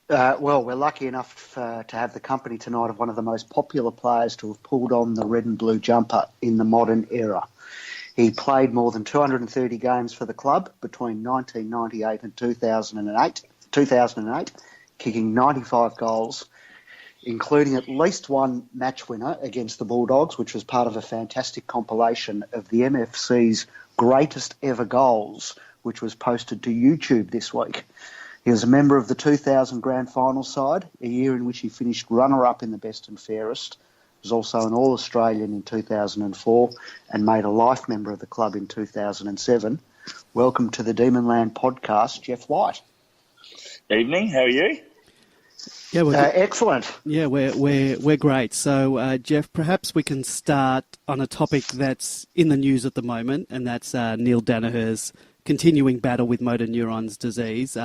Well, we're lucky enough to have the company tonight of one of the most popular players to have pulled on the red and blue jumper in the modern era. He played more than 230 games for the club between 1998 and 2008, kicking 95 goals, including at least one match winner against the Bulldogs, which was part of a fantastic compilation of the MFC's greatest ever goals, which was posted to YouTube this week. He was a member of the 2000 Grand Final side, a year in which he finished runner-up in the best and fairest. He was also an All-Australian in 2004 and made a life member of the club in 2007. Welcome to the Demonland podcast, Jeff White. Evening, how are you? Yeah, we're excellent. Yeah, we're great. So, Jeff, perhaps we can start on a topic that's in the news at the moment, and that's Neil Daniher's continuing battle with motor neurons disease.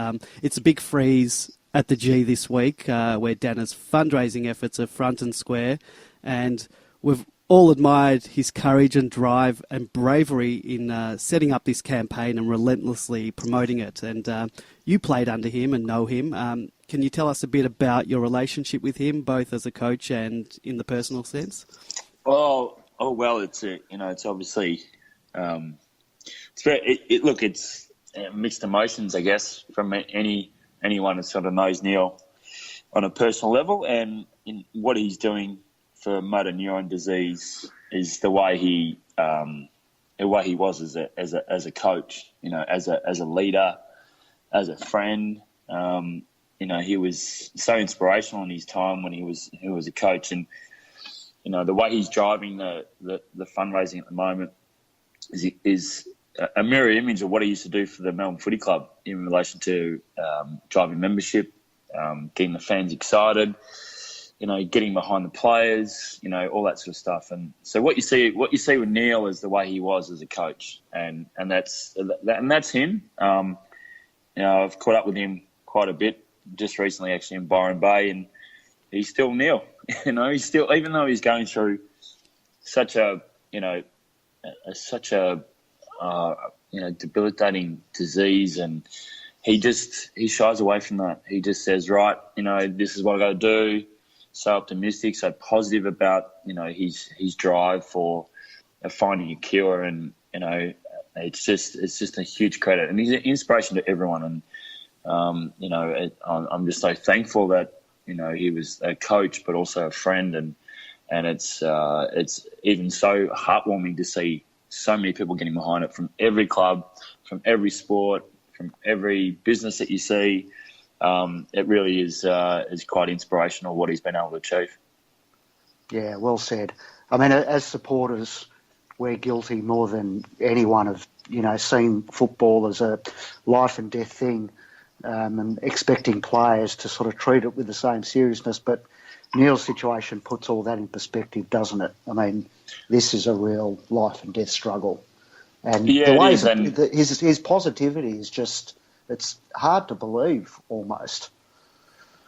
It's a big freeze at the G this week, where Dana's fundraising efforts are front and square, and we've all admired his courage and drive and bravery in setting up this campaign and relentlessly promoting it. And you played under him and know him. Can you tell us a bit about your relationship with him, both as a coach and in the personal sense? Well, it's obviously it's very. It's mixed emotions, I guess, from anyone that sort of knows Neil on a personal level, and in what he's doing for motor neuron disease is the way he was as a coach, as a leader, as a friend. He was so inspirational in his time when he was a coach, and the way he's driving the fundraising at the moment is a mirror image of what he used to do for the Melbourne Footy Club in relation to driving membership, getting the fans excited, getting behind the players, all that sort of stuff. And so what you see with Neil is the way he was as a coach, and that's him. I've caught up with him quite a bit just recently, actually, in Byron Bay, and he's still Neil. He's still, even though he's going through such a debilitating disease, and he shies away from that. He just says, right, this is what I got to do. So optimistic, so positive about his drive for finding a cure, and it's just a huge credit, and he's an inspiration to everyone. And I'm just so thankful that he was a coach but also a friend, and it's even so heartwarming to see so many people getting behind it from every club, from every sport, from every business that you see. It really is quite inspirational what he's been able to achieve. Yeah, well said. I mean, as supporters, we're guilty more than anyone of seeing football as a life and death thing, and expecting players to sort of treat it with the same seriousness. But Neil's situation puts all that in perspective, doesn't it? I mean, this is a real life and death struggle, and the ways his positivity is just. It's hard to believe, almost.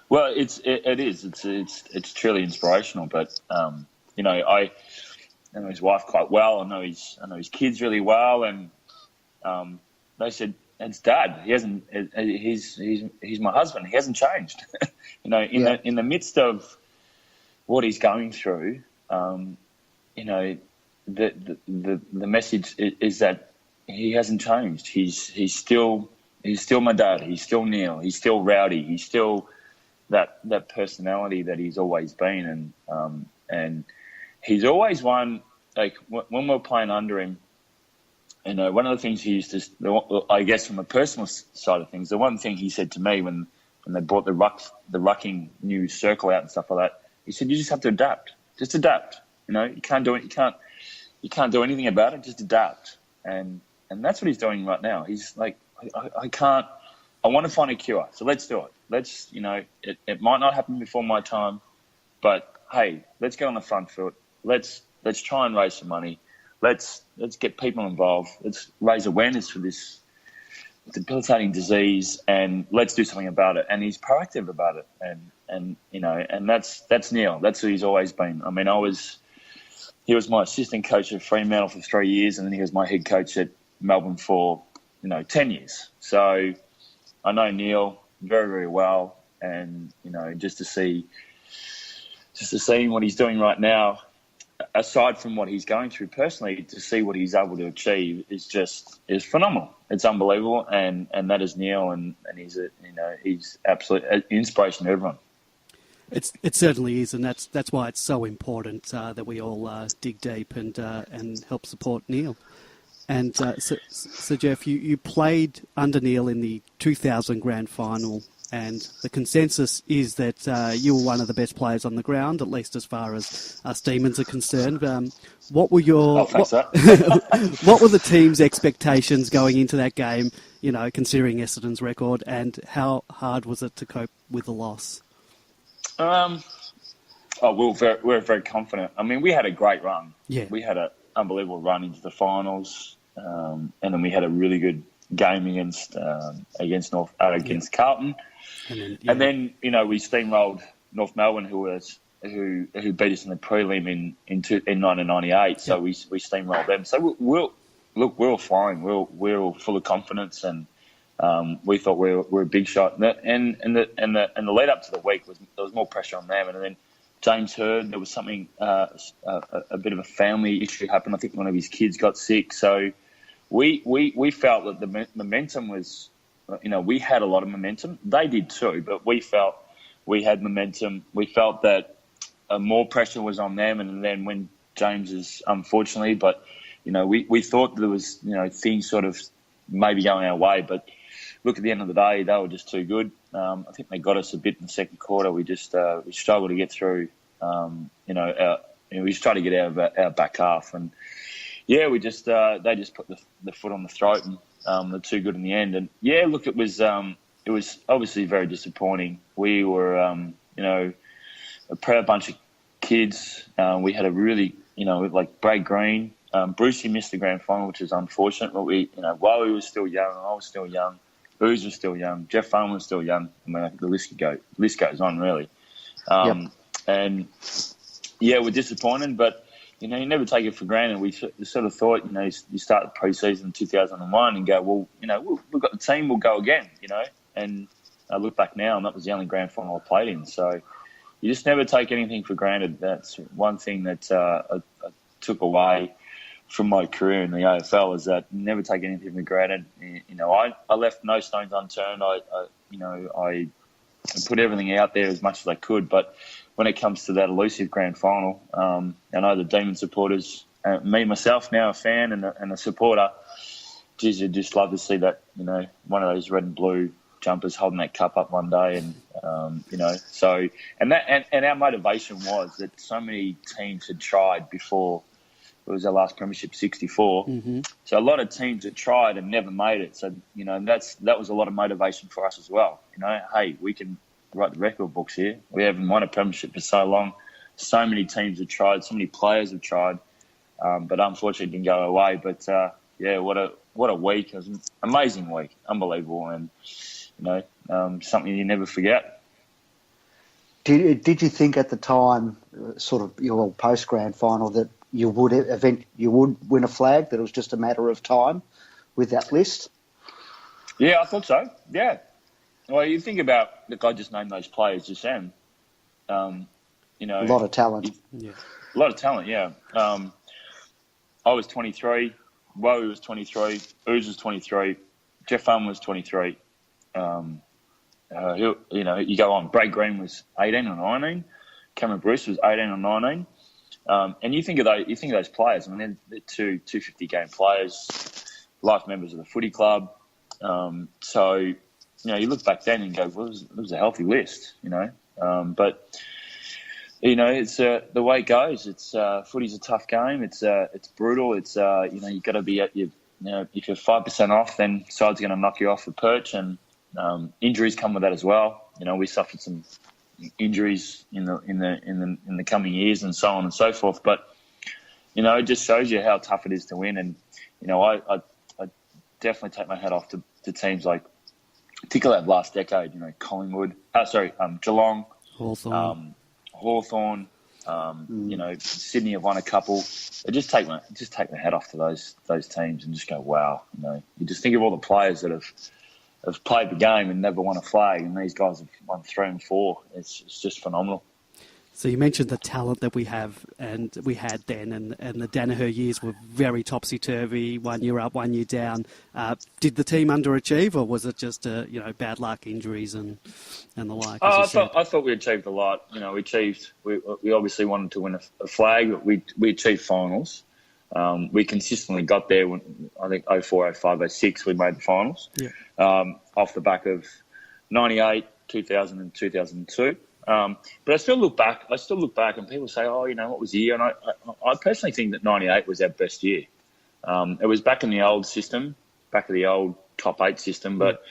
Well, it is. It's truly inspirational. But I know his wife quite well. I know his kids really well, and they said, "It's Dad. He hasn't. He's my husband. He hasn't changed." In the midst of what he's going through, the message is that he hasn't changed. He's still my dad. He's still Neil. He's still rowdy. He's still that personality that he's always been. And he's always one, like when we're playing under him, one of the things he used to, I guess from a personal side of things, the one thing he said to me when they brought the rucking new circle out and stuff like that, he said, you just have to adapt. Just adapt. You can't do it. You can't do anything about it. Just adapt. And that's what he's doing right now. He's like, I want to find a cure. So let's do it. Let's, it might not happen before my time, but hey, let's get on the front foot. Let's try and raise some money. Let's get people involved. Let's raise awareness for this debilitating disease, and let's do something about it. And he's proactive about it. And that's Neil. That's who he's always been. I mean, he was my assistant coach at Fremantle for 3 years, and then he was my head coach at Melbourne for 10 years. So I know Neil very, very well, and just to see what he's doing right now, aside from what he's going through personally, to see what he's able to achieve is phenomenal. It's unbelievable, and that is Neil, and he's absolute inspiration to everyone. It certainly is, and that's why it's so important that we all dig deep and help support Neil. And so Jeff, you played under Neil in the 2000 Grand Final, and the consensus is that you were one of the best players on the ground, at least as far as us Demons are concerned. What were what were the team's expectations going into that game? Considering Essendon's record, and how hard was it to cope with the loss? We were very confident. I mean, we had a great run. Yeah. We had an unbelievable run into the finals, and then we had a really good game against Carlton, and then we steamrolled North Melbourne, who beat us in the prelim in 1998. So we steamrolled them. So we were fine. We were full of confidence, and we thought we were a big shot. And the lead up to the week there was more pressure on them. And then James heard there was something, a bit of a family issue happened. I think one of his kids got sick. So we felt that the momentum was, we had a lot of momentum. They did too, but we felt we had momentum. We felt that more pressure was on them. And then when James is unfortunately, but we thought there was things sort of maybe going our way, but look, at the end of the day, they were just too good. I think they got us a bit in the second quarter. We just we struggled to get through. We tried to get out of our back half, and we just they just put the foot on the throat, and they're too good in the end. And look, it was obviously very disappointing. We were a proud bunch of kids. We had a really like Brad Green, Brucey missed the grand final, which is unfortunate. But while he was still young, I was still young. 𝗟𝗀𝗀𝘁 was still young. Jeff Farmer was still young. I mean, the list goes on, really. And we're disappointed, but you never take it for granted. We sort of thought, you start the pre-season in 2001 and go, well, we've got the team, we'll go again, And I look back now, and that was the only grand final I played in. So you just never take anything for granted. That's one thing that I took away from my career in the AFL, is that never take anything for granted. I left no stones unturned. I put everything out there as much as I could. But when it comes to that elusive grand final, I know the Demon supporters, me myself now a fan and a supporter, geez, I'd just love to see that, one of those red and blue jumpers holding that cup up one day, and so our motivation was that so many teams had tried before. It was our last premiership, 64. Mm-hmm. So a lot of teams had tried and never made it. So, that was a lot of motivation for us as well. Hey, we can write the record books here. We haven't won a premiership for so long. So many teams have tried. So many players have tried. But unfortunately it didn't go our way. But, what a week. It was an amazing week. Unbelievable. And, something you never forget. Did you think at the time, sort of your post-grand final, that you would win a flag, that it was just a matter of time with that list? Yeah, I thought so. Yeah. Well, you think about, look, I just named those players just then. A lot of talent. A lot of talent, yeah. I was 23. Wowie was 23. Ooze was 23. Jeff Farmer was 23. You go on. Brad Green was 18 or 19. Cameron Bruce was 18 or 19. And you think of those players. I mean, they're 250 game players, life members of the footy club. So you look back then and go, well, it was a healthy list, But it's the way it goes. It's footy's a tough game. It's brutal. It's you've got to be at your, if you're 5% off, then side's going to knock you off the perch, and injuries come with that as well. We suffered some injuries in the coming years and so on and so forth. But it just shows you how tough it is to win. And I definitely take my hat off to teams like, particularly that last decade. Collingwood, Geelong, Hawthorn. Sydney have won a couple. I just take my hat off to those teams and just go, wow. You just think of all the players that have have played the game and never won a flag, and these guys have won 3 and 4. It's just phenomenal. So you mentioned the talent that we have and we had then, and the Danaher years were very topsy-turvy, 1 year up, 1 year down. Did the team underachieve, or was it just bad luck, injuries and the like? I thought we achieved a lot. We obviously wanted to win a flag. We achieved finals. We consistently got there. When I think 04, 05, 06 we made the finals. Yeah. Off the back of 98, 2000 and 2002. But I still look back and people say, what was the year? And I personally think that 98 was our best year. It was back in the old system, back of the old top 8 system. But,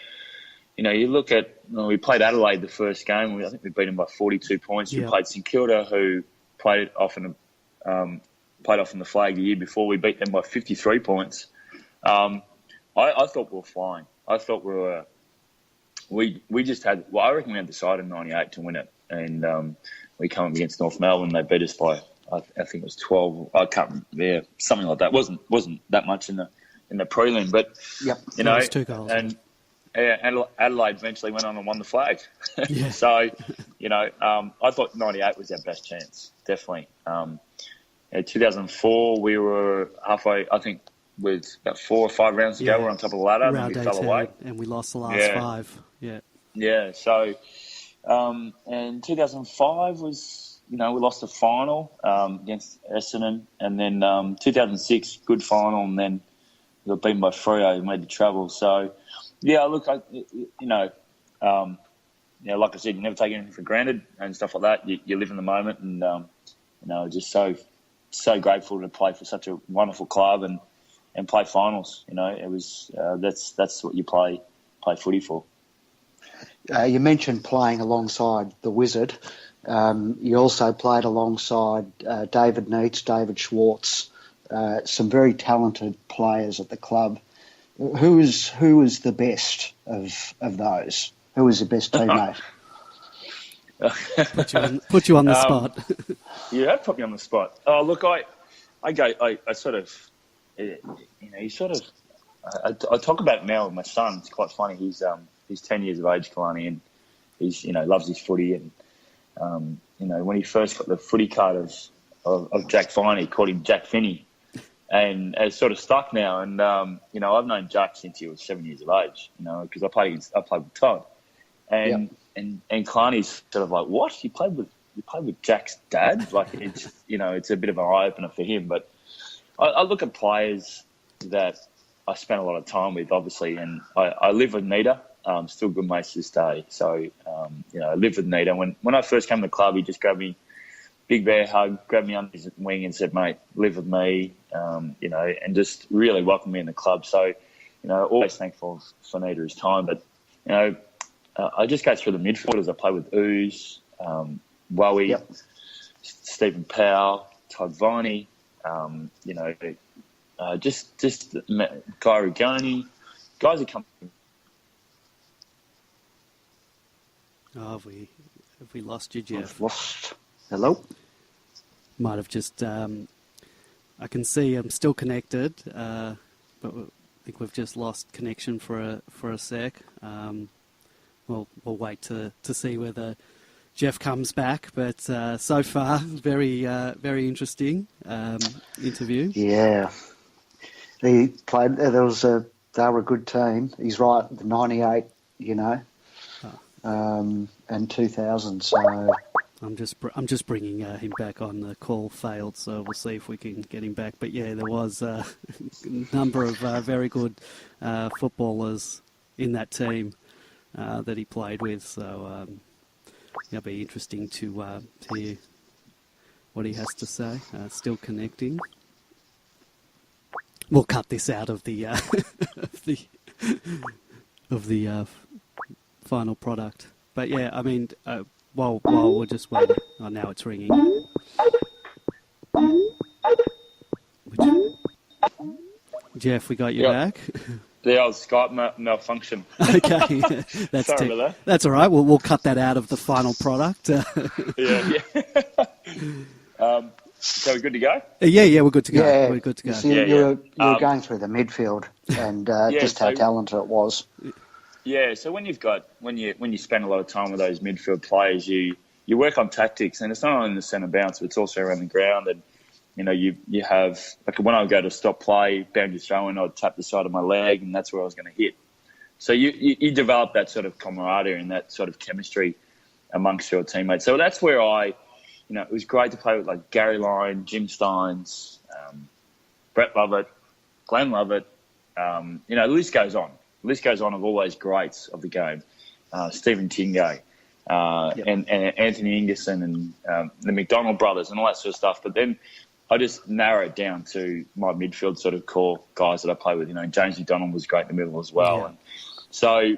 you look at, we played Adelaide the first game. I think we beat them by 42 points. Yeah. We played St Kilda, who played off in the flag the year before. We beat them by 53 points. I thought we were flying. I thought we just had, I reckon we had decided in 98 to win it. And we come up against North Melbourne. They beat us by, I think it was 12. I can't remember. Yeah, something like that. Wasn't that much in the prelim, but yep. It was 2 goals. And Adelaide eventually went on and won the flag. Yeah. So, I thought 98 was our best chance, definitely. 2004 we were halfway. I think with about 4 or 5 rounds to go, we're on top of the ladder. Round and we fell away, and we lost the last 5. Yeah. Yeah. So. And 2005 was, we lost the final against Essendon, and then 2006 good final, and then we got beaten by Freo and made the travel. So, yeah, look, like I said, you never take anything for granted and stuff like that. You live in the moment, and just so grateful to play for such a wonderful club and play finals. It was that's what you play footy for. You mentioned playing alongside the Wizard. You also played alongside David Neitz, David Schwartz, some very talented players at the club. Who is the best of those? Who was your best teammate? Put you on the spot. You have put me on the spot. Oh, look, I sort of, I talk about it now with my son. It's quite funny. He's 10 years of age, Kalani, and he's loves his footy. And when he first got the footy card of Jack Varney, he called him Jack Finney, and it's sort of stuck now. And I've known Jack since he was 7 years of age. Because I played with Todd, and Kalani's sort of like, what? You played with Jack's dad? Like it's a bit of an eye opener for him. But I look at players that I spent a lot of time with, obviously, and I live with Nita. Still good mates to this day. So, I lived with Nita. When I first came to the club, he just grabbed me, big bear hug, grabbed me under his wing and said, mate, live with me, and just really welcomed me in the club. So, always thankful for Nita's time. But, I just go through the midfielders. I play with 𝗍𝗓, 𝗍𝗓, yep. Stephen Powell, Todd Varney, just Guy Rugani, guys who come. Oh, have we lost you, Jeff? I've lost. Hello? Might have just... I can see I'm still connected, but I think we've just lost connection for a sec. We'll wait to see whether Jeff comes back, but so far, very interesting interview. Yeah. He played... they were a good team. He's right, the 98, and 2000. So I'm just bringing him back on. The call failed, so we'll see if we can get him back. But yeah, there was a number of very good footballers in that team that he played with. So it'll be interesting to hear what he has to say. Still connecting. We'll cut this out of the of the final product. But yeah, I mean, while we're just waiting. Oh, now it's ringing. Jeff, we got you back. The old Skype malfunction. Okay, Sorry about that. That's all right. We'll cut that out of the final product. Yeah. So we're good to go? Yeah, we're good to go. Yeah, we're good to go. So you were going through the midfield and just how talented it was. Yeah, so when you spend a lot of time with those midfield players, you work on tactics, and it's not only in the centre bounce, but it's also around the ground. And you have, like, when I would go to stop play, boundary throwing, I'd tap the side of my leg, and that's where I was going to hit. So you develop that sort of camaraderie and that sort of chemistry amongst your teammates. So that's where it was great to play with, like, Gary Lyon, Jim Steins, Brett Lovett, Glenn Lovett. The list goes on. The list goes on of all those greats of the game. Stephen Tingay, and Anthony Ingerson, and the McDonald brothers and all that sort of stuff. But then I just narrow it down to my midfield sort of core guys that I play with. James McDonald was great in the middle as well. Yeah. And so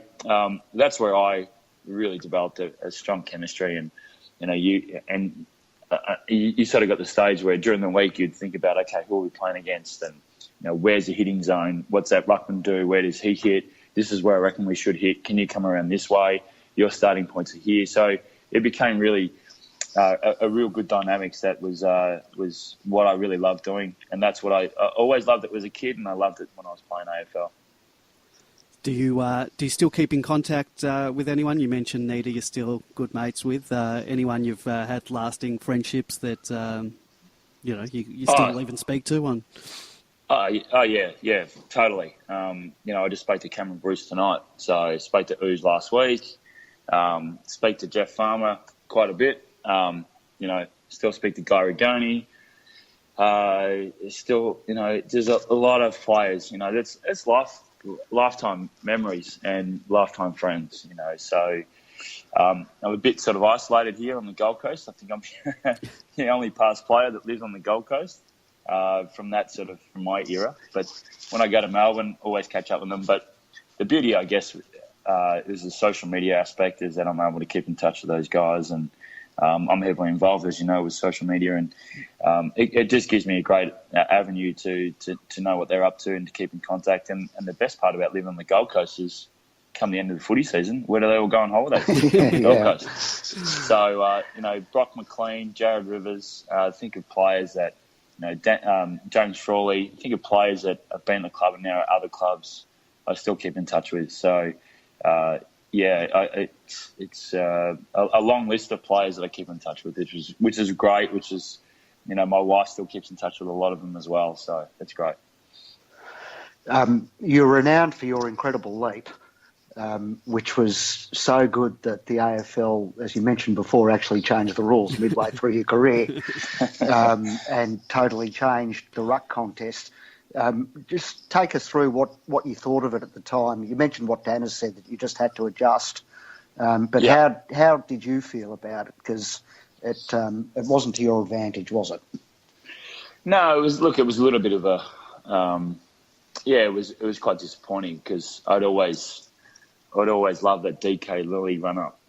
that's where I really developed a strong chemistry. And, you sort of got the stage where during the week you'd think about, okay, who are we playing against? And, where's the hitting zone? What's that ruckman do? Where does he hit? This is where I reckon we should hit. Can you come around this way? Your starting points are here. So it became really a real good dynamics that was what I really loved doing. And that's what I always loved it as a kid, and I loved it when I was playing AFL. Do you still keep in contact with anyone? You mentioned Nita, you're still good mates with. Anyone you've had lasting friendships that, you still even speak to on? Yeah, totally. I just spoke to Cameron Bruce tonight. So I spoke to Ooze last week. Speak to Jeff Farmer quite a bit. Still speak to Guy Rigoni. Still, there's a lot of players. It's lifetime memories and lifetime friends. So I'm a bit sort of isolated here on the Gold Coast. I think I'm the only past player that lives on the Gold Coast. From my era. But when I go to Melbourne, always catch up with them. But the beauty, I guess, is the social media aspect, is that I'm able to keep in touch with those guys. And I'm heavily involved, as you know, with social media. And it just gives me a great avenue to know what they're up to and to keep in contact. And the best part about living on the Gold Coast is, come the end of the footy season, where do they all go on holiday? The Gold Coast. So, Brock McLean, Jared Rivers, think of players that, James Frawley, think of players that have been at the club and now at other clubs I still keep in touch with. So, it's a long list of players that I keep in touch with, which is great, my wife still keeps in touch with a lot of them as well. So it's great. You're renowned for your incredible leap, which was so good that the AFL, as you mentioned before, actually changed the rules midway through your career and totally changed the ruck contest. Just take us through what you thought of it at the time. You mentioned what Dan has said, that you just had to adjust. But how did you feel about it? Because it wasn't to your advantage, was it? No, it was a little bit of a... it was quite disappointing, because I'd always loved that DK Lilly run up,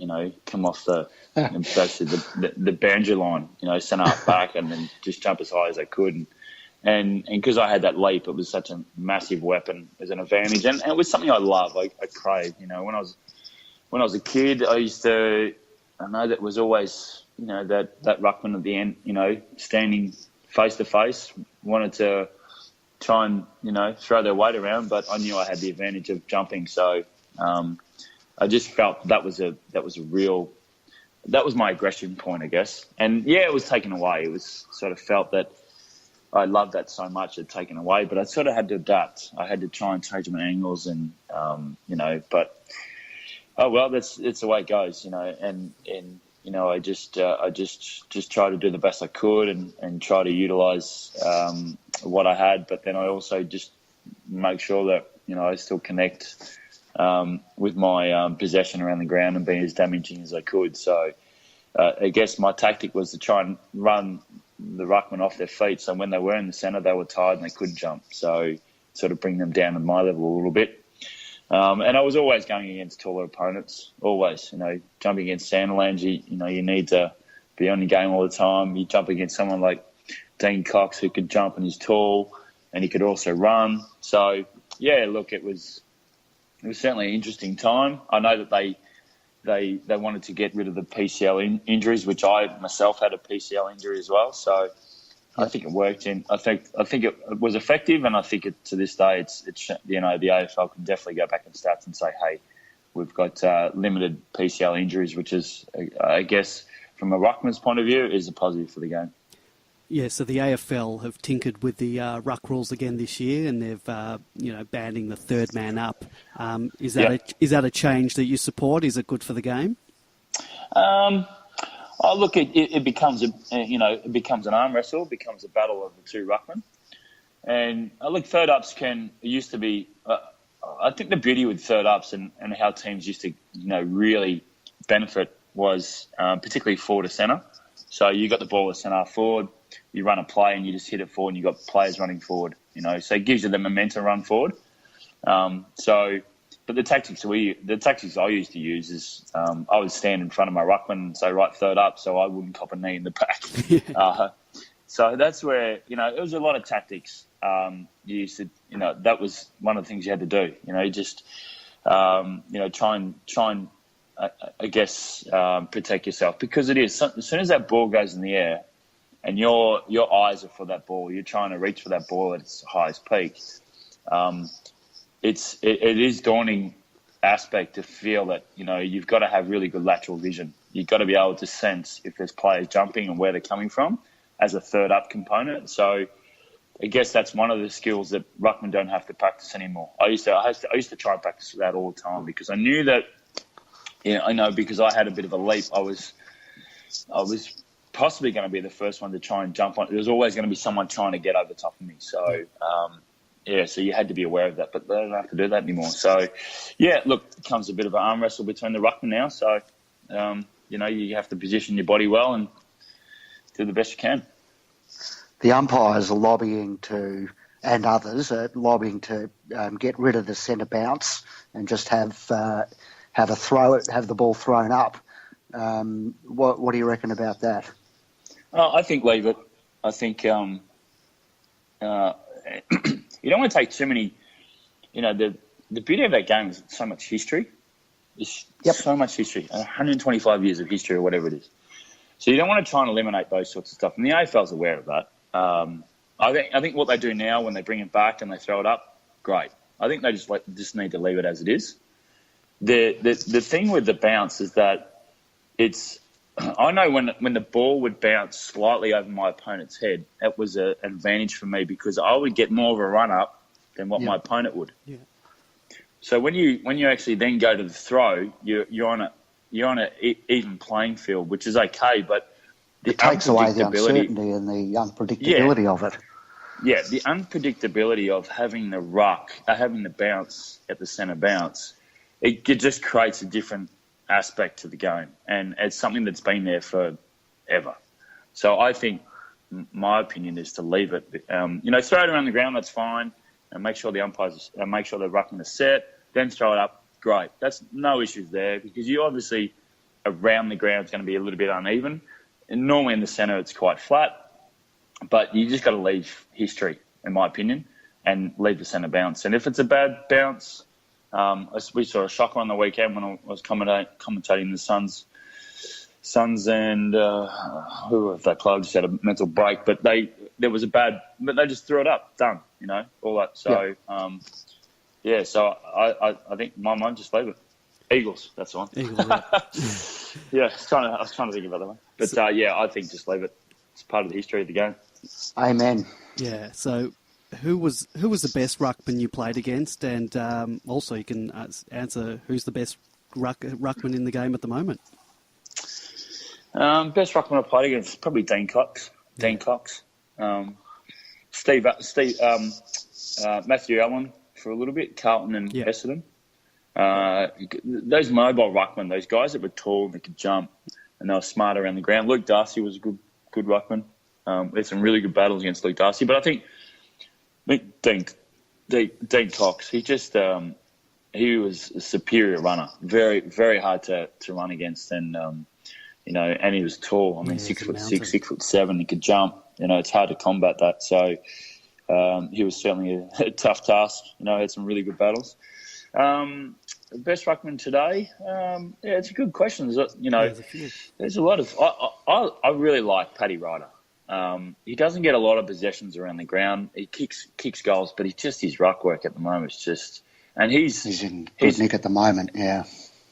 come off basically the boundary line, centre up back, and then just jump as high as I could. And because I had that leap, it was such a massive weapon as an advantage. And it was something I love, I craved. When I was a kid, I know that was always, that ruckman at the end, standing face to face, wanted to try and, throw their weight around, but I knew I had the advantage of jumping. So I just felt that was my aggression point, I guess. And it was taken away. It was sort of felt that I loved that so much, it taken away, but I sort of had to adapt. I had to try and change my angles and, but, oh, well, it's the way it goes, and I just try to do the best I could and try to utilise what I had, but then I also just make sure that, I still connect with my possession around the ground and be as damaging as I could. So I guess my tactic was to try and run the ruckman off their feet, so when they were in the centre they were tired and they couldn't jump, so sort of bring them down to my level a little bit. And I was always going against taller opponents, always, jumping against Sandilands, you need to be on your game all the time. You jump against someone like Dean Cox, who could jump and he's tall and he could also run. So it was certainly an interesting time. I know that they wanted to get rid of the PCL injuries, which I myself had a PCL injury as well. So I think it worked. I think it was effective, and I think to this day, it's the AFL can definitely go back in stats and say, hey, We've got limited PCL injuries, which is, I guess, from a ruckman's point of view, is a positive for the game. Yeah, so the AFL have tinkered with the ruck rules again this year, and they've banning the third man up. Is that a change that you support? Is it good for the game? Look, it becomes it becomes an arm wrestle, it becomes a battle of the two ruckmen, and look, third ups used to be. I think the beauty with third ups and how teams used to really benefit was particularly forward to centre. So you got the ball at centre forward, you run a play and you just hit it forward, and you got players running forward. So it gives you the momentum to run forward. But the tactics I used to use is I would stand in front of my ruckman and say right third up, so I wouldn't cop a knee in the back. So that's where it was a lot of tactics. You used to that was one of the things you had to do. Try and I guess protect yourself, because it is as soon as that ball goes in the air and your eyes are for that ball, you're trying to reach for that ball at its highest peak. It is daunting aspect to feel that you've got to have really good lateral vision. You've got to be able to sense if there's players jumping and where they're coming from as a third up component. So I guess that's one of the skills that ruckmen don't have to practice anymore. I used to try and practice that all the time, because I knew that because I had a bit of a leap. I was possibly going to be the first one to try and jump on. There was always going to be someone trying to get over top of me. So. So you had to be aware of that, but they don't have to do that anymore. So, look, it becomes a bit of an arm wrestle between the ruckmen now. So, you have to position your body well and do the best you can. The umpires are lobbying and others are lobbying to get rid of the centre bounce and just have the ball thrown up. What do you reckon about that? I think leave it. I think you don't want to take too many. The beauty of that game is so much history. There's so much history, 125 years of history or whatever it is. So you don't want to try and eliminate those sorts of stuff. And the AFL's aware of that. I think what they do now when they bring it back and they throw it up, great. I think they just need to leave it as it is. The thing with the bounce is that it's. I know when the ball would bounce slightly over my opponent's head, that was an advantage for me, because I would get more of a run up than what my opponent would. Yeah. So when you actually then go to the throw, you're on a even playing field, which is okay, but it takes away the uncertainty and the unpredictability of it. Yeah, the unpredictability of having the bounce at the centre bounce, it just creates a different aspect to the game, and it's something that's been there forever. So I think my opinion is to leave it. Throw it around the ground, that's fine, and make sure the umpires make sure the ruckman is set, then throw it up. Great, that's no issues there, because you obviously around the ground is going to be a little bit uneven, and normally in the centre it's quite flat. But you just got to leave history, in my opinion, and leave the centre bounce. And if it's a bad bounce. We saw a shocker on the weekend when I was commentating the Suns and who was that club just had a mental break, but they just threw it up, done, all that. So so I think my mind just leave it. Eagles, that's the one. Eagles, yeah. I was trying to think of other one, but I think just leave it. It's part of the history of the game. Amen. Yeah. So. Who was the best ruckman you played against, and also you can answer who's the best ruckman in the game at the moment? Best ruckman I played against, probably Dean Cox. Matthew Allen for a little bit, Carlton and Essendon. Those mobile ruckmen, those guys that were tall and that could jump and they were smart around the ground. Luke 𝗪cie was a good ruckman. We had some really good battles against Luke 𝗪cie, but I think Dean Cox, he was a superior runner, very, very hard to run against, and and he was tall. I mean, 6'6", 6'7", he could jump. It's hard to combat that. So he was certainly a tough task. Had some really good battles. Best ruckman today? It's a good question. There's a lot of. I really like Paddy Ryder. He doesn't get a lot of possessions around the ground. He kicks goals, but his ruck work at the moment is just, and he's in good nick at the moment. Yeah,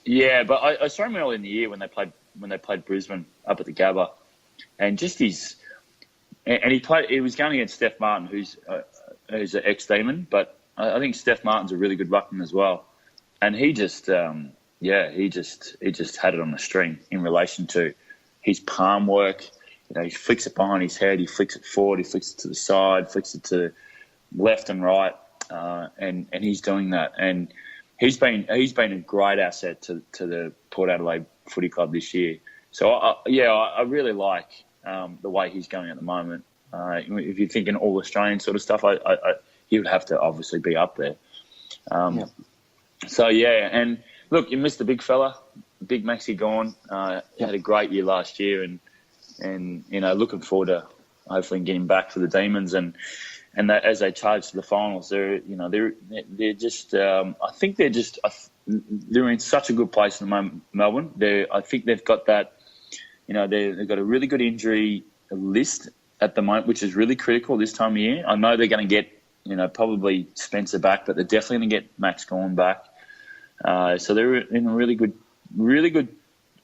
Yeah, but I saw him early in the year when they played Brisbane up at the Gabba, and just he was going against Steph Martin, who's an ex-Demon, but I think Steph Martin's a really good ruckman as well, and he just had it on the string in relation to his palm work. He flicks it behind his head, he flicks it forward, he flicks it to the side, flicks it to left and right, and he's doing that. And he's been a great asset to the Port Adelaide Footy Club this year. So I really like the way he's going at the moment. If you're thinking all Australian sort of stuff, he would have to obviously be up there. So and look, you missed the big fella, big Maxi gone. Had a great year last year, and looking forward to hopefully getting back for the Demons and that as they charge to the finals, they're just I think they're in such a good place in the moment, Melbourne. I think they've got that, they've got a really good injury list at the moment, which is really critical this time of year. I know they're going to get probably Spencer back, but they're definitely going to get Max Gorn back. So they're in a really good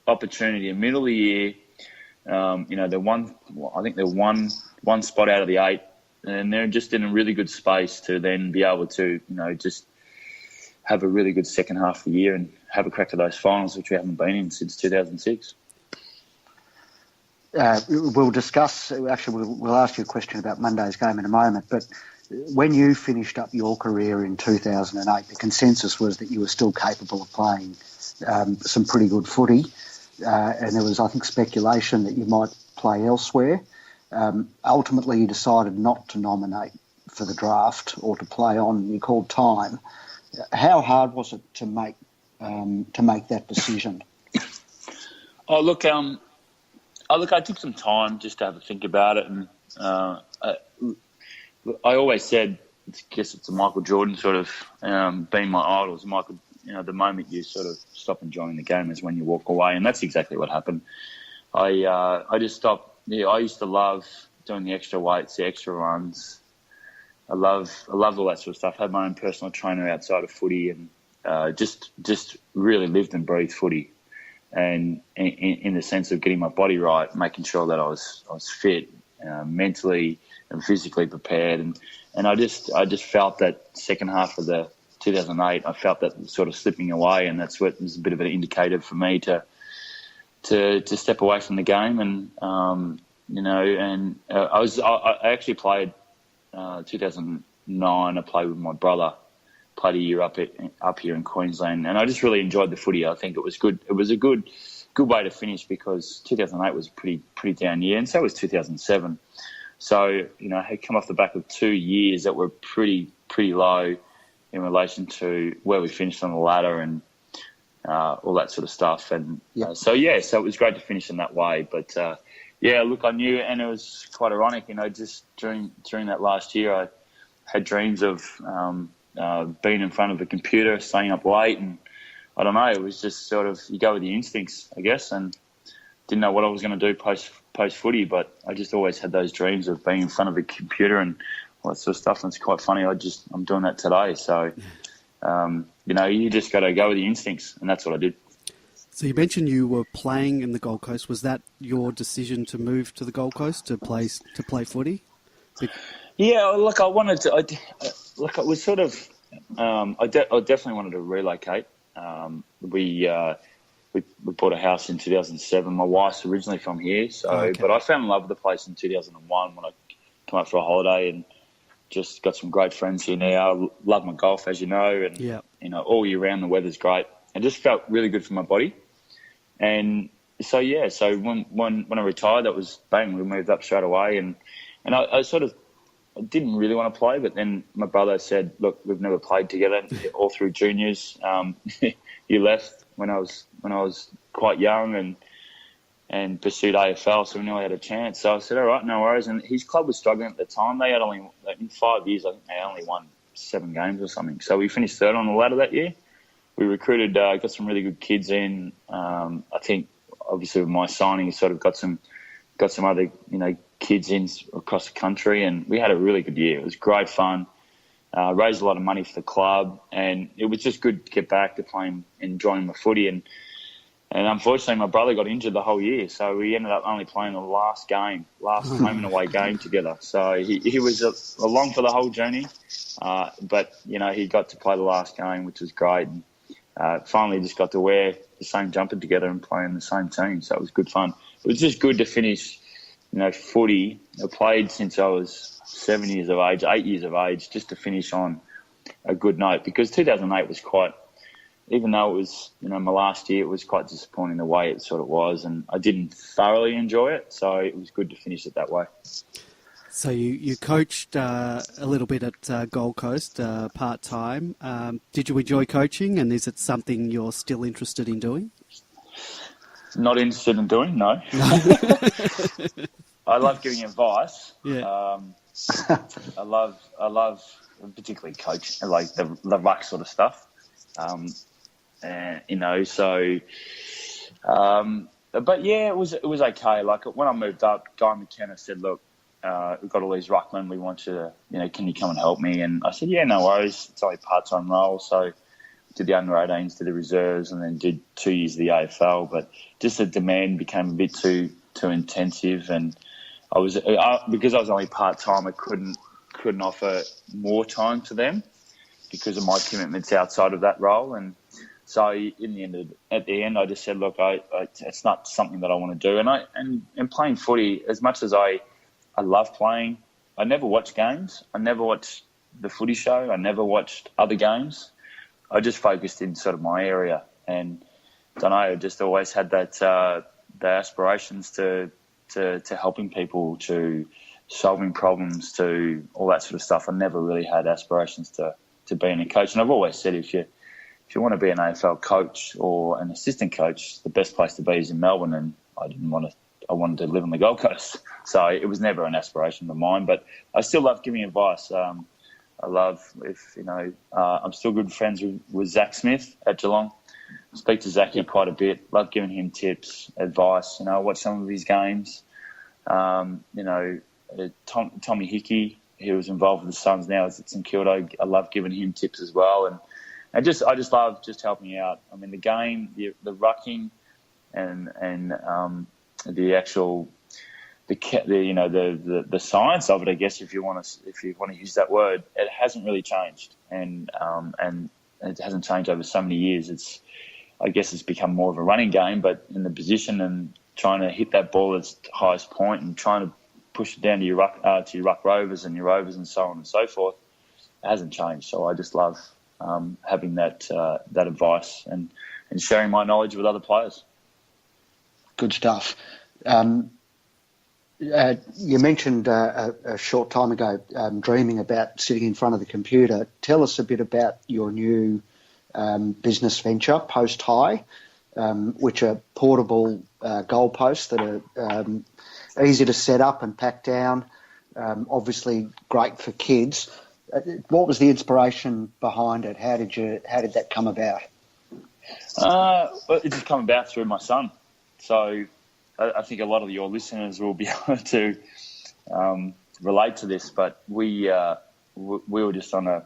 opportunity in the middle of the year. They're one spot out of the 8, and they're just in a really good space to then be able to, just have a really good second half of the year and have a crack at those finals, which we haven't been in since 2006. We'll discuss, actually we'll ask you a question about Monday's game in a moment, but when you finished up your career in 2008, the consensus was that you were still capable of playing some pretty good footy, and there was, I think, speculation that you might play elsewhere. Ultimately, you decided not to nominate for the draft or to play on. You called time. How hard was it to make that decision? I took some time just to have a think about it, and I always said, I guess it's a Michael Jordan sort of being my idols. Michael, the moment you sort of stop enjoying the game is when you walk away, and that's exactly what happened. I just stopped. Yeah, I used to love doing the extra weights, the extra runs. I loved all that sort of stuff. I had my own personal trainer outside of footy, and just really lived and breathed footy. And in the sense of getting my body right, making sure that I was fit, mentally and physically prepared, and I just felt that second half of the 2008, I felt that sort of slipping away, and that's what was a bit of an indicator for me to step away from the game, and I actually played 2009. I played with my brother. Played a year up here in Queensland, and I just really enjoyed the footy. I think it was good. It was a good way to finish, because 2008 was a pretty down year, and so was 2007. So I had come off the back of 2 years that were pretty low in relation to where we finished on the ladder and all that sort of stuff. And so it was great to finish in that way. But look, I knew, and it was quite ironic. Just during that last year, I had dreams of being in front of a computer, staying up late, and I don't know, it was just sort of, you go with your instincts, I guess, and didn't know what I was going to do post footy, but I just always had those dreams of being in front of a computer and all that sort of stuff, and it's quite funny, I'm doing that today, so, you just got to go with your instincts, and that's what I did. So you mentioned you were playing in the Gold Coast. Was that your decision to move to the Gold Coast to play footy? Yeah, look, I wanted to. It was sort of. I definitely wanted to relocate. We bought a house in 2007. My wife's originally from here, but I fell in love with the place in 2001 when I came up for a holiday, and just got some great friends here now. I love my golf, as you know, and all year round the weather's great. It just felt really good for my body, and so when I retired, that was bang. We moved up straight away, and I sort of. I didn't really want to play, but then my brother said, "Look, we've never played together all through juniors. You left when I was quite young and pursued AFL, so we knew I had a chance." So I said, "All right, no worries." And his club was struggling at the time. They had only, in 5 years, I think they only won 7 games or something. So we finished third on the ladder that year. We recruited, got some really good kids in. I think obviously with my signing, sort of got some other kids in across the country, and we had a really good year. It was great fun. raised a lot of money for the club, and it was just good to get back to playing, enjoying my footy. And unfortunately, my brother got injured the whole year, so we ended up only playing the last home and away game together. So he was along for the whole journey, but he got to play the last game, which was great. And finally, just got to wear the same jumper together and play in the same team, so it was good fun. It was just good to finish, footy. I played since I was 8 years of age, just to finish on a good note, because 2008 was quite. Even though it was, my last year, it was quite disappointing the way it sort of was, and I didn't thoroughly enjoy it, so it was good to finish it that way. So you coached a little bit at Gold Coast part-time. Did you enjoy coaching, and is it something you're still interested in doing? Not interested in doing, no. I love giving advice. Yeah. I love particularly coaching, like the ruck sort of stuff. But yeah, it was okay. Like when I moved up, Guy McKenna said, "Look, we've got all these ruckmen. We want you to, can you come and help me?" And I said, "Yeah, no worries. It's only a part-time role." So did the under-18s, did the reserves, and then did 2 years of the AFL. But just the demand became a bit too intensive, and because I was only part-time, I couldn't offer more time to them because of my commitments outside of that role. And so at the end, I just said, look, it's not something that I want to do. And playing footy, as much as I love playing, I never watched games. I never watched the footy show. I never watched other games. I just focused in sort of my area. And I don't know, I just always had the aspirations to helping people, to solving problems, to all that sort of stuff. I never really had aspirations to being a coach. And I've always said, if you want to be an AFL coach or an assistant coach, the best place to be is in Melbourne. And I wanted to live on the Gold Coast. So it was never an aspiration of mine, but I still love giving advice. I'm still good friends with Zach Smith at Geelong. Speak to Zachy quite a bit. Love giving him tips, advice. I watch some of his games. Tommy Hickey, he was involved with the Suns now is at St Kilda. I love giving him tips as well, and I just love just helping out. I mean, the game, the rucking, and the actual the science of it, I guess, if you want to use that word, it hasn't really changed, and it hasn't changed over so many years. I guess it's become more of a running game, but in the position and trying to hit that ball at its highest point and trying to push it down to your ruck rovers and your rovers and so on and so forth, it hasn't changed. So I just love having that advice and sharing my knowledge with other players. Good stuff. You mentioned a short time ago dreaming about sitting in front of the computer. Tell us a bit about your new business venture, Post High, which are portable goalposts that are easy to set up and pack down, obviously great for kids. What was the inspiration behind it? How did that come about? Well, it just come about through my son. So I think a lot of your listeners will be able to relate to this, but we were just on a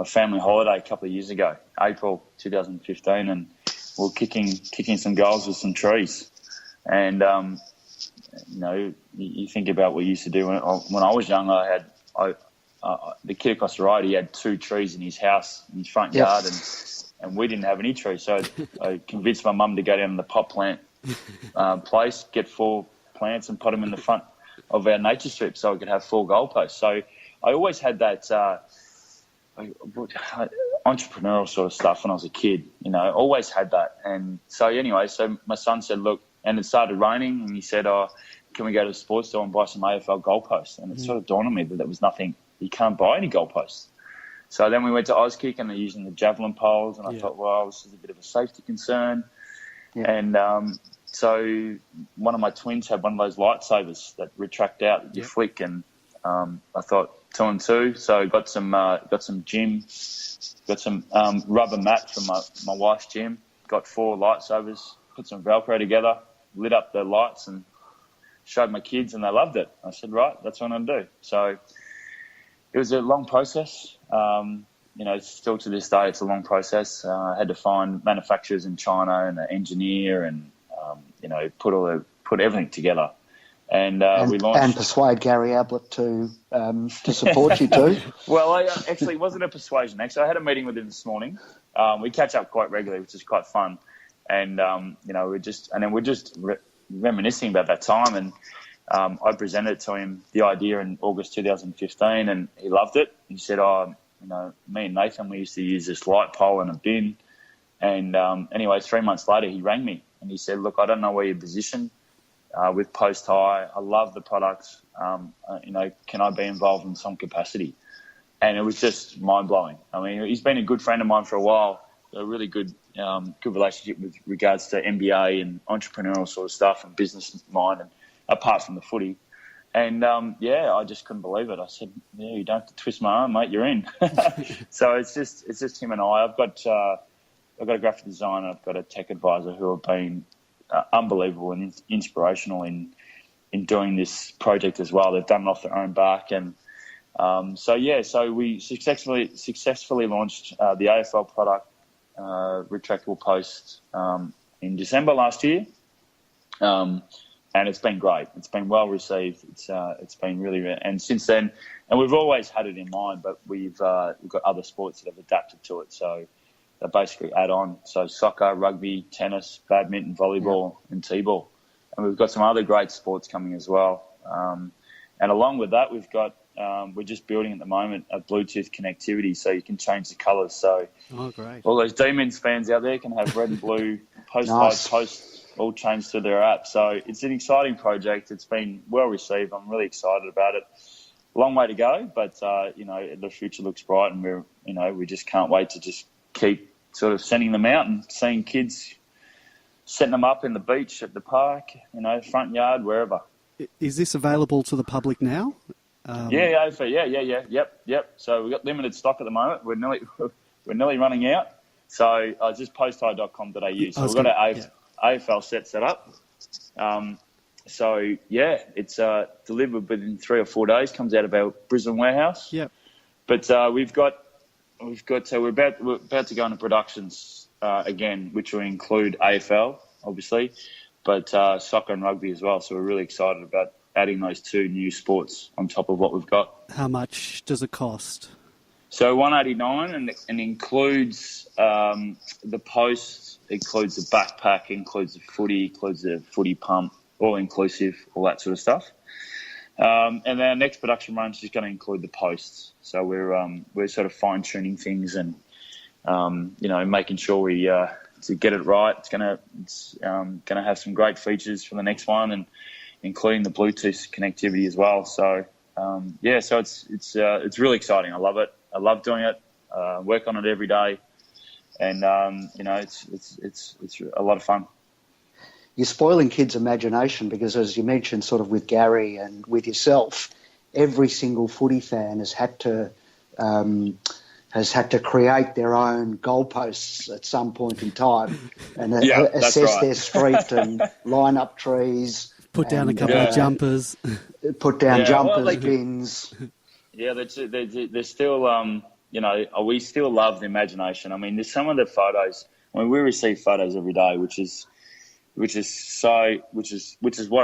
family holiday a couple of years ago, April 2015, and we were kicking some goals with some trees. And you think about what you used to do when I was young. The kid across the road, he had 2 trees in his house, in his front yard, and we didn't have any trees. So I convinced my mum to go down to the pot plant place, get 4 plants and put them in the front of our nature strip so I could have 4 goalposts. So I always had that entrepreneurial sort of stuff when I was a kid, always had that. And so anyway, so my son said, look, and it started raining, and he said, can we go to the sports store and buy some AFL goalposts? And it sort of dawned on me that there was nothing, you can't buy any goalposts. So then we went to Auskick, and they're using the javelin poles, and I thought, well, this is a bit of a safety concern. Yeah. And so one of my twins had one of those lightsabers that retract out that you flick, and I thought 2 and 2. So got some gym, got some rubber mat from my wife's gym, got 4 lightsabers, put some Velcro together, lit up the lights, and showed my kids, and they loved it. I said, right, that's what I'm going to do. So it was a long process. Still to this day, it's a long process. I had to find manufacturers in China and an engineer and, put everything together. And we launched... And persuade 𝗟𝗶𝘀𝘁𝗃 to support you too. Well, actually, it wasn't a persuasion. Actually, I had a meeting with him this morning. We catch up quite regularly, which is quite fun. And, we're just reminiscing about that time. And I presented to him the idea in August 2015, and he loved it. He said, me and Nathan, we used to use this light pole in a bin. And anyway, 3 months later, he rang me and he said, look, I don't know where you're positioned with Post High. I love the products. Can I be involved in some capacity? And it was just mind-blowing. I mean, he's been a good friend of mine for a while, a really good relationship with regards to MBA and entrepreneurial sort of stuff and business mind, and apart from the footy. And, I just couldn't believe it. I said, you don't have to twist my arm, mate, you're in. So it's just him and I. I've got a graphic designer, I've got a tech advisor who have been unbelievable and inspirational in doing this project as well. They've done it off their own back. And so we successfully launched the AFL product, retractable post, in December last year. And it's been great. It's been well received. It's been really, and since then, and we've always had it in mind, but we've got other sports that have adapted to it. So they basically add on. So soccer, rugby, tennis, badminton, volleyball, and t-ball. And we've got some other great sports coming as well. And along with that, we've got we're just building at the moment a Bluetooth connectivity, so you can change the colours. So great. All those Demons fans out there can have red and blue post all changed to their app. So it's an exciting project. It's been well received. I'm really excited about it. Long way to go, but the future looks bright, and we just can't wait to just keep sort of sending them out and seeing kids setting them up in the beach, at the park, front yard, wherever. Is this available to the public now? Yep. So we've got limited stock at the moment. We're nearly running out. So just posthigh.com.au. So we've got our AFL set up. It's delivered within 3 or 4 days. Comes out of our Brisbane warehouse. Yep. But we're about to go into productions again, which will include AFL, obviously, but soccer and rugby as well. So we're really excited about adding those two new sports on top of what we've got. How much does it cost? So $189 and includes the post, includes the backpack, includes the footy, includes the footy pump, all inclusive, all that sort of stuff. And our next production run is going to include the posts. So we're sort of fine tuning things and making sure we to get it right. It's going to have some great features for the next one, and including the Bluetooth connectivity as well. So so it's really exciting. I love it. I love doing it. Work on it every day, and it's a lot of fun. You're spoiling kids' imagination because, as you mentioned, sort of with Gary and with yourself, every single footy fan has had to create their own goalposts at some point in time and assess their street and line up trees. Put down a couple of jumpers. Put down jumpers, bins. Yeah, they're still, we still love the imagination. I mean, there's some of the photos. I mean, we receive photos every day, which is what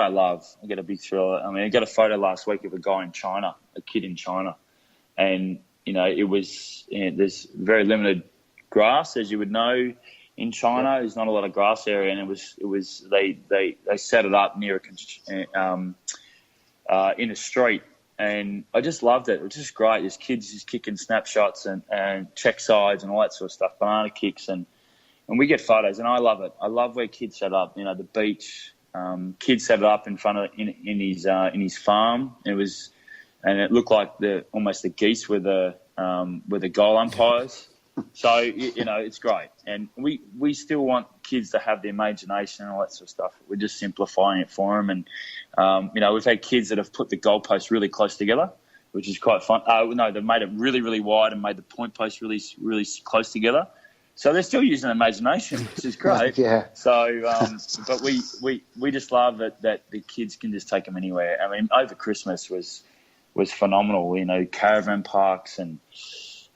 I love. I get a big thrill. I mean, I got a photo last week of a guy in China, a kid in China, and there's very limited grass, as you would know. In China, there's not a lot of grass area, and they set it up near in a street, and I just loved it. It was just great. There's kids just kicking snapshots and check sides and all that sort of stuff, banana kicks, and we get photos, and I love it. I love where kids set up. The beach. Kids set it up in front of in his farm. And it looked like almost the geese were the goal umpires. So it's great, and we still want kids to have the imagination and all that sort of stuff. We're just simplifying it for them, and we've had kids that have put the goalposts really close together, which is quite fun. They've made it really, really wide and made the point posts really, really close together. So they're still using imagination, which is great. Yeah. So, but we just love it that the kids can just take them anywhere. I mean, over Christmas was phenomenal. Caravan parks and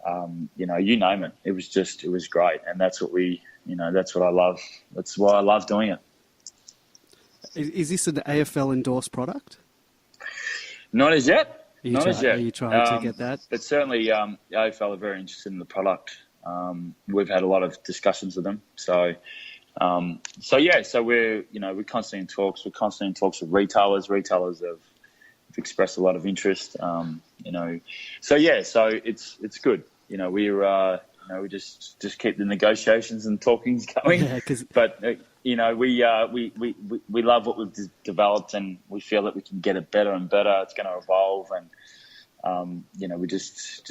you name it. It was great, and that's what that's what I love. That's why I love doing it. Is this an AFL endorsed product? Not as yet. Are you trying to get that? But certainly, the AFL are very interested in the product. We've had a lot of discussions with them. So we're constantly in talks. We're constantly in talks with retailers. Retailers have expressed a lot of interest. So it's good. We just keep the negotiations and talkings going. Yeah, but we love what we've developed, and we feel that we can get it better and better. It's going to evolve, and we just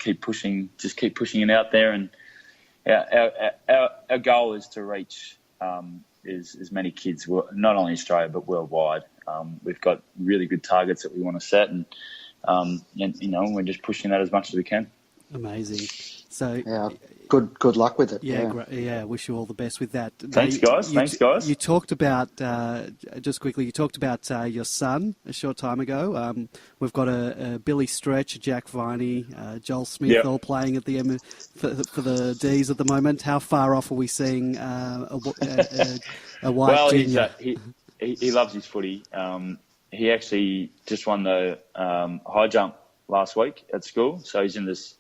keep pushing it out there. And our goal is to reach as many kids, not only Australia but worldwide. We've got really good targets that we want to set, and we're just pushing that as much as we can. Amazing. So yeah, good luck with it. Yeah, great. Yeah. Wish you all the best with that. Thanks, guys. You talked about just quickly. You talked about your son a short time ago. We've got a Billy Stretch, Jack Varney, Joel Smith, all playing at the for the D's at the moment. How far off are we seeing a white junior? He loves his footy. He actually just won the high jump last week at school, so he's in this.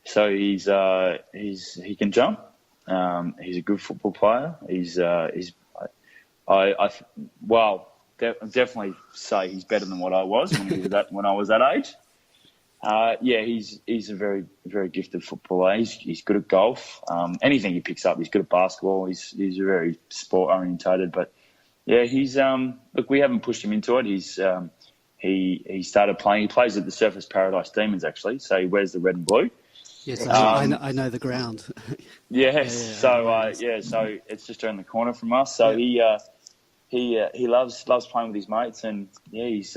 So he can jump. He's a good football player. Definitely say he's better than what I was when I was that age. He's a very, very gifted footballer. He's good at golf. Anything he picks up, he's good at basketball. He's very sport orientated. But yeah, we haven't pushed him into it. He started playing. He plays at the Surfers Paradise Demons actually. So he wears the red and blue. Yes, I know the ground. Yes, so it's just around the corner from us. So he loves playing with his mates, and he's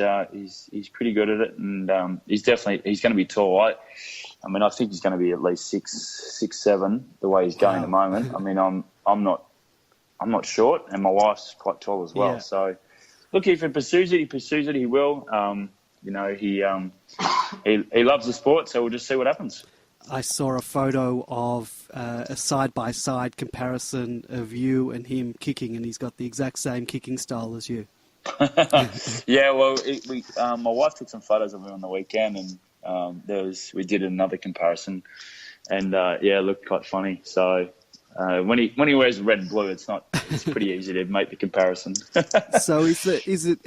pretty good at it, and he's going to be tall. I think he's going to be at least 6'7" the way he's going at the moment. I mean, I'm not short, and my wife's quite tall as well. Yeah. So look, if he pursues it, he will. He loves the sport, so we'll just see what happens. I saw a photo of a side-by-side comparison of you and him kicking, and he's got the exact same kicking style as you. Yeah, well, my wife took some photos of him on the weekend, and we did another comparison, and it looked quite funny. So when he wears red and blue, it's pretty easy to make the comparison. So is it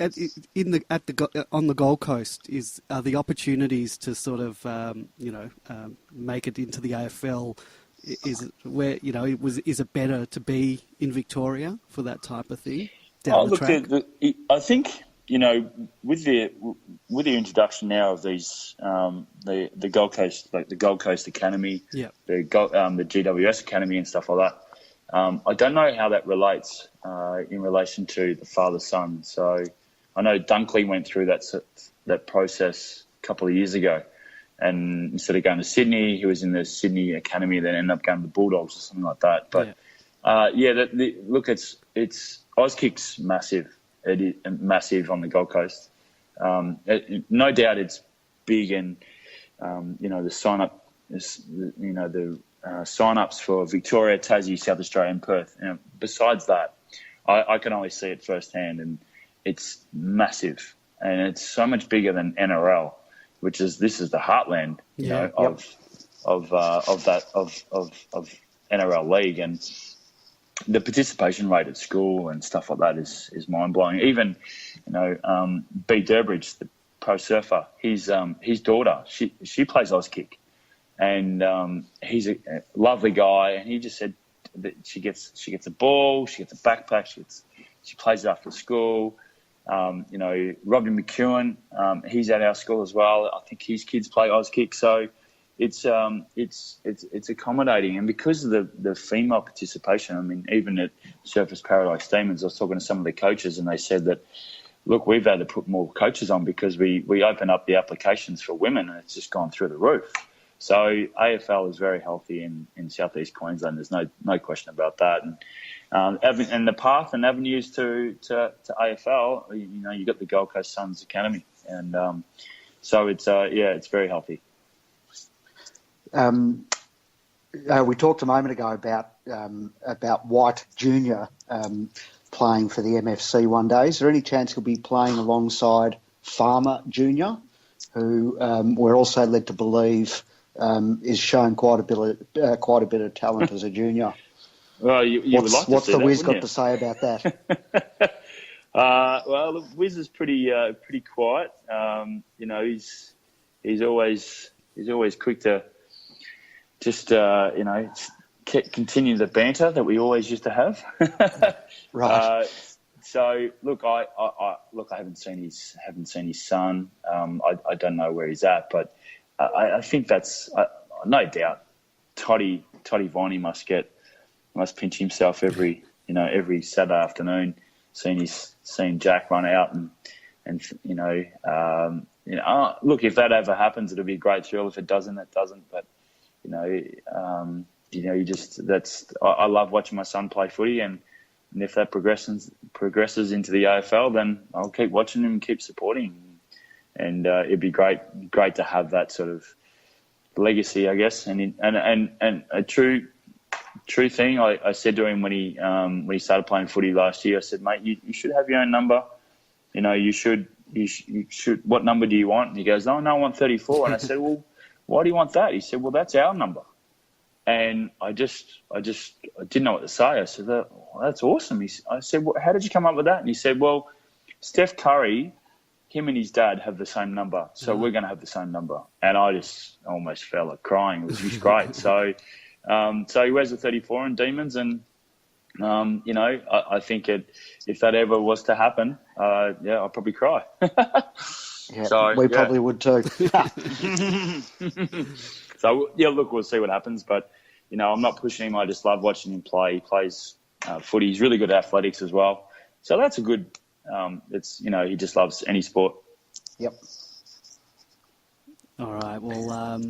on the Gold Coast? Are the opportunities to sort of make it into the AFL? Is it better to be in Victoria for that type of thing down the track? I think with the introduction now of these the Gold Coast, like the Gold Coast Academy, the GWS Academy and stuff like that. I don't know how that relates in relation to the father-son. So I know Dunkley went through that process a couple of years ago, and instead of going to Sydney, he was in the Sydney Academy, then ended up going to the Bulldogs or something like that. But look, it's Auskick's massive. It is massive on the Gold Coast. No doubt it's big, and the sign-up, the sign-ups for Victoria, Tassie, South Australia and Perth. Besides that, I can only see it firsthand, and it's massive, and it's so much bigger than NRL, this is the heartland, of NRL league, and the participation rate at school and stuff like that is mind blowing. Even B. Durbridge, the pro surfer, his daughter, she plays Auskick, and he's a lovely guy, and he just said that she gets a ball, she gets a backpack, she plays it after school. Robbie McEwen, he's at our school as well. I think his kids play Auskick, so it's accommodating, and because of the female participation, I mean, even at Surfers Paradise Demons, I was talking to some of the coaches, and they said that, look, we've had to put more coaches on because we open up the applications for women, and it's just gone through the roof. So AFL is very healthy in Southeast Queensland. There's no question about that. And the path and avenues to AFL, you got the Gold Coast Suns Academy, and so it's very healthy. We talked a moment ago about White Jr. Playing for the MFC one day. Is there any chance he'll be playing alongside Farmer Jr., who we're also led to believe is showing quite a bit of talent as a junior? Well, you would like to see what's the that, Wiz got you? to say about that? Well, the Wiz is pretty quiet. He's always quick to just continue the banter that we always used to have. Right. So look, I haven't seen his son. I don't know where he's at, but I think that's no doubt. Toddy Varney must pinch himself every Saturday afternoon, seeing Jack run out and look, if that ever happens, it'll be a great thrill. If it doesn't, it doesn't. But I love watching my son play footy, and if that progresses into the AFL, then I'll keep watching him and keep supporting him. And it'd be great to have that sort of legacy, I guess. And a true thing I said to him when he started playing footy last year. I said, mate, you should have your own number. You should. What number do you want? And he goes, oh no, I want 34. And I said, well, why do you want that? He said, well, that's our number. And I didn't know what to say. I said, well, that's awesome. I said, well, how did you come up with that? And he said, well, Steph Curry, him and his dad have the same number, so we're going to have the same number. And I just almost fell at crying. It was just great. So he wears a 34 in Demons, and I think if that ever was to happen, I'll probably cry. Yeah, we probably would too. So look, we'll see what happens. But I'm not pushing him. I just love watching him play. He plays footy. He's really good at athletics as well. So that's a good. He just loves any sport. Yep. All right. Well,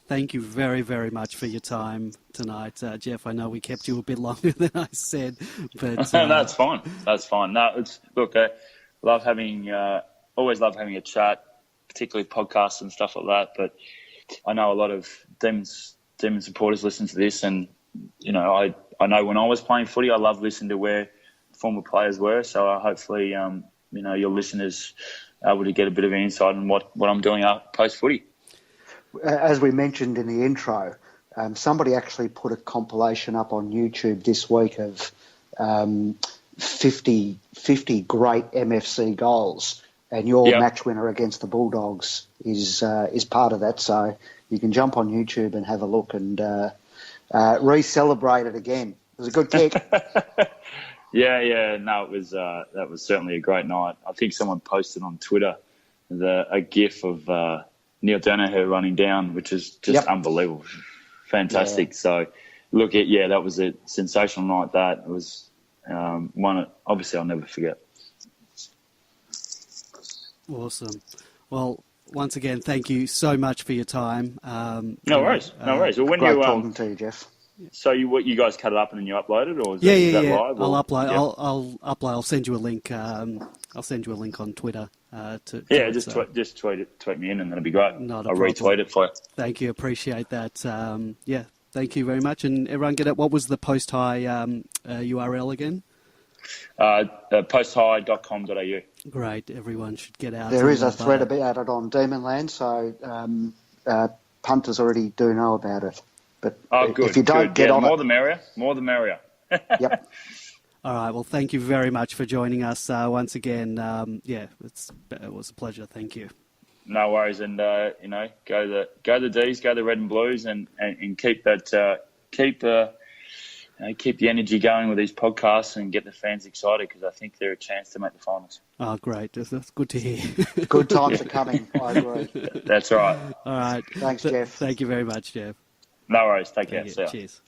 thank you very, very much for your time tonight, Jeff. I know we kept you a bit longer than I said, but that's fine. That's fine. No, always love having a chat, particularly podcasts and stuff like that. But I know a lot of Demon supporters listen to this, and I know when I was playing footy, I loved listening to where former players were. So hopefully, your listeners are able to get a bit of insight on what I'm doing post footy. As we mentioned in the intro, somebody actually put a compilation up on YouTube this week of 50 great MFC goals, and your match winner against the Bulldogs is part of that. So you can jump on YouTube and have a look and re-celebrate it again. It was a good kick. Yeah. No, it was that was certainly a great night. I think someone posted on Twitter a GIF of Neil Danaher running down, which is just unbelievable, fantastic. Yeah. So, look, that was a sensational night. That it was one. Obviously, I'll never forget. Awesome. Well, once again, thank you so much for your time. No worries. Well, when great talking to you, Jeff. So you guys cut it up and then you upload it, or is that live? I'll upload. Yeah. I'll upload. I'll send you a link. I'll send you a link on Twitter. Just tweet me in, and that'll be great. I'll retweet it for you. Thank you. Appreciate that. Thank you very much. And everyone, get it. What was the post high URL again? posthigh.com.au. Great. Everyone should get out. There is a thread about it on Demonland, so punters already do know about it. But if you don't get on more the merrier. More the merrier. Yep. All right. Well, thank you very much for joining us once again. It was a pleasure. Thank you. No worries, and go the D's, go the Red and Blues, and keep that keep the energy going with these podcasts and get the fans excited, because I think they're a chance to make the finals. Oh, great! That's good to hear. Good times are coming. I agree. That's right. All right. Thanks, Jeff. Thank you very much, Jeff. No worries. Take care. See ya. Cheers.